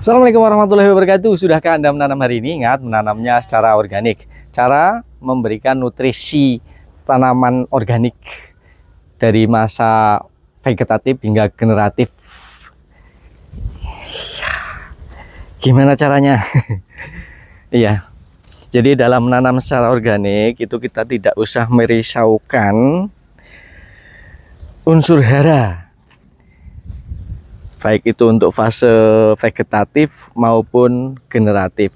Assalamualaikum warahmatullahi wabarakatuh. Sudahkah Anda menanam hari ini? Ingat, menanamnya secara organik. Cara memberikan nutrisi tanaman organik dari masa vegetatif hingga generatif. Gimana caranya? Iya. Jadi dalam menanam secara organik itu kita tidak usah merisaukan unsur hara, baik itu untuk fase vegetatif maupun generatif.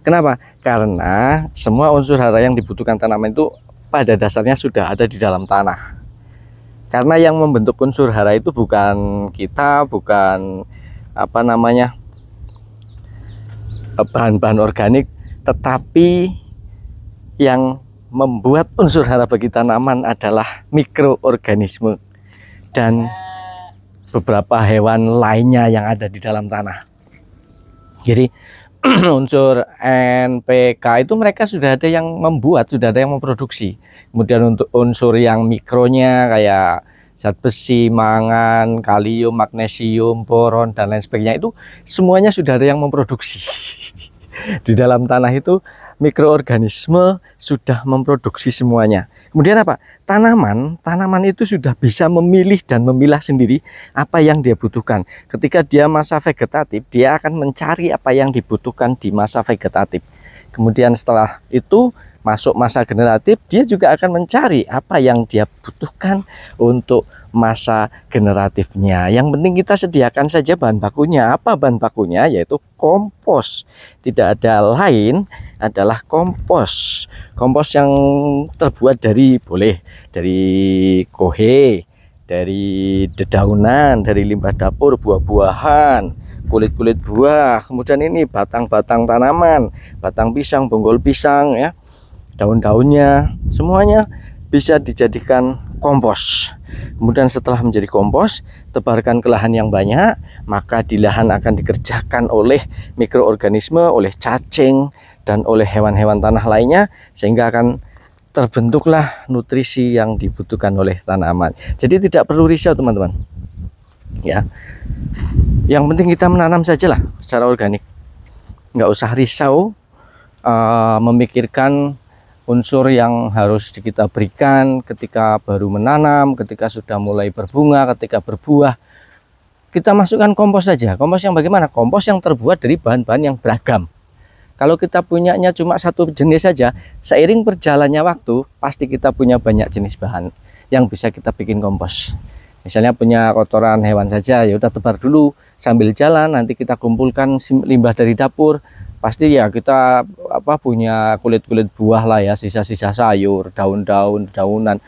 Kenapa? Karena semua unsur hara yang dibutuhkan tanaman itu pada dasarnya sudah ada di dalam tanah. Karena yang membentuk unsur hara itu bukan kita, bukan bahan-bahan organik, tetapi yang membuat unsur hara bagi tanaman adalah mikroorganisme dan beberapa hewan lainnya yang ada di dalam tanah. Jadi unsur NPK itu mereka sudah ada yang membuat, sudah ada yang memproduksi. Kemudian untuk unsur yang mikronya kayak zat besi, mangan, kalium, magnesium, boron dan lain sebagainya itu semuanya sudah ada yang memproduksi. Di dalam tanah itu mikroorganisme sudah memproduksi semuanya. Kemudian apa? Tanaman itu sudah bisa memilih dan memilah sendiri apa yang dia butuhkan. Ketika dia masa vegetatif, dia akan mencari apa yang dibutuhkan di masa vegetatif. Kemudian setelah itu masuk masa generatif, dia juga akan mencari apa yang dia butuhkan untuk masa generatifnya. Yang penting kita sediakan saja bahan bakunya. Apa bahan bakunya? Yaitu kompos. Tidak ada lain, adalah kompos. Kompos yang terbuat dari dari kohe, dari dedaunan, dari limbah dapur, buah-buahan, kulit-kulit buah, kemudian ini batang-batang tanaman, batang pisang, bonggol pisang ya, daun-daunnya, semuanya bisa dijadikan kompos. Kemudian setelah menjadi kompos, tebarkan ke lahan yang banyak, maka di lahan akan dikerjakan oleh mikroorganisme, oleh cacing, dan oleh hewan-hewan tanah lainnya, sehingga akan terbentuklah nutrisi yang dibutuhkan oleh tanaman. Jadi tidak perlu risau teman-teman. Ya, yang penting kita menanam sajalah secara organik. Nggak usah risau memikirkan unsur yang harus kita berikan ketika baru menanam, ketika sudah mulai berbunga, ketika berbuah. Kita masukkan kompos saja. Kompos yang bagaimana? Kompos yang terbuat dari bahan-bahan yang beragam. Kalau kita punyanya cuma satu jenis saja, seiring berjalannya waktu, pasti kita punya banyak jenis bahan yang bisa kita bikin kompos. Misalnya punya kotoran hewan saja, ya udah tebar dulu sambil jalan, nanti kita kumpulkan limbah dari dapur. Pasti ya kita punya kulit-kulit buah lah ya, sisa-sisa sayur, daun-daun, daunan,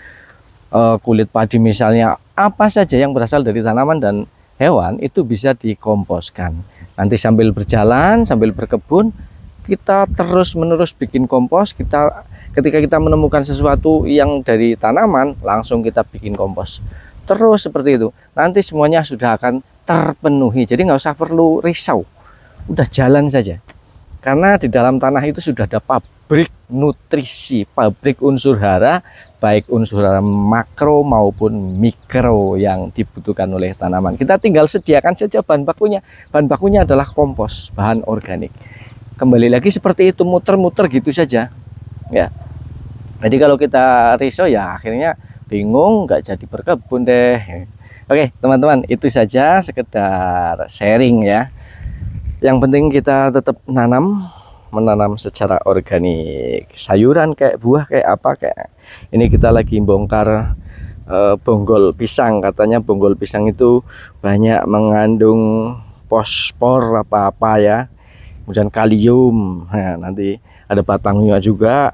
kulit padi misalnya, apa saja yang berasal dari tanaman dan hewan itu bisa dikomposkan. Nanti sambil berjalan, sambil berkebun, kita terus-menerus bikin kompos. Ketika kita menemukan sesuatu yang dari tanaman, langsung kita bikin kompos. Terus seperti itu. Nanti semuanya sudah akan terpenuhi. Jadi nggak usah perlu risau. Udah jalan saja. Karena di dalam tanah itu sudah ada pabrik nutrisi, pabrik unsur hara, baik unsur hara makro maupun mikro yang dibutuhkan oleh tanaman. Kita tinggal sediakan saja bahan bakunya. Bahan bakunya adalah kompos, bahan organik. Kembali lagi seperti itu, muter-muter gitu saja ya. Jadi kalau kita risau ya akhirnya bingung, nggak jadi berkebun deh. Oke teman-teman, itu saja sekedar sharing ya. Yang penting kita tetap menanam secara organik, sayuran kayak buah kayak apa kayak ini. Kita lagi bongkar bonggol pisang. Katanya bonggol pisang itu banyak mengandung fosfor apa-apa ya, kemudian kalium. Nah, nanti ada batangnya juga,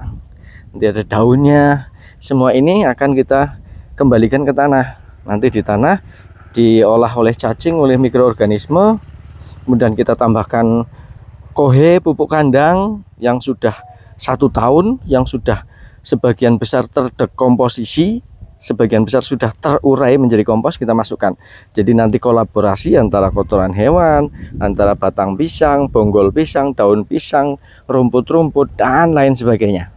nanti ada daunnya. Semua ini akan kita kembalikan ke tanah. Nanti di tanah diolah oleh cacing, oleh mikroorganisme. Kemudian kita tambahkan kohe, pupuk kandang yang sudah 1 tahun, yang sudah sebagian besar terdekomposisi, sebagian besar sudah terurai menjadi kompos, kita masukkan. Jadi nanti kolaborasi antara kotoran hewan, antara batang pisang, bonggol pisang, daun pisang, rumput-rumput dan lain sebagainya.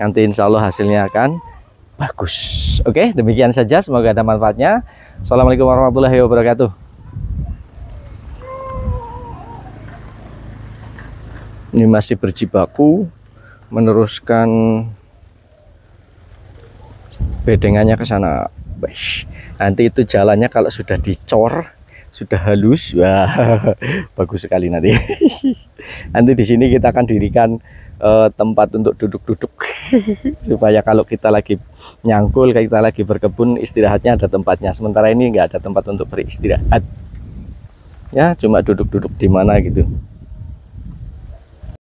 Nanti insya Allah hasilnya akan bagus. Oke, demikian saja, semoga ada manfaatnya. Assalamualaikum warahmatullahi wabarakatuh. Ini masih berjibaku meneruskan bedengannya ke sana. Nanti itu jalannya kalau sudah dicor, sudah halus, wah bagus sekali nanti. Nanti di sini kita akan dirikan tempat untuk duduk-duduk supaya kalau kita lagi nyangkul, kita lagi berkebun, istirahatnya ada tempatnya. Sementara ini nggak ada tempat untuk beristirahat, ya cuma duduk-duduk di mana gitu.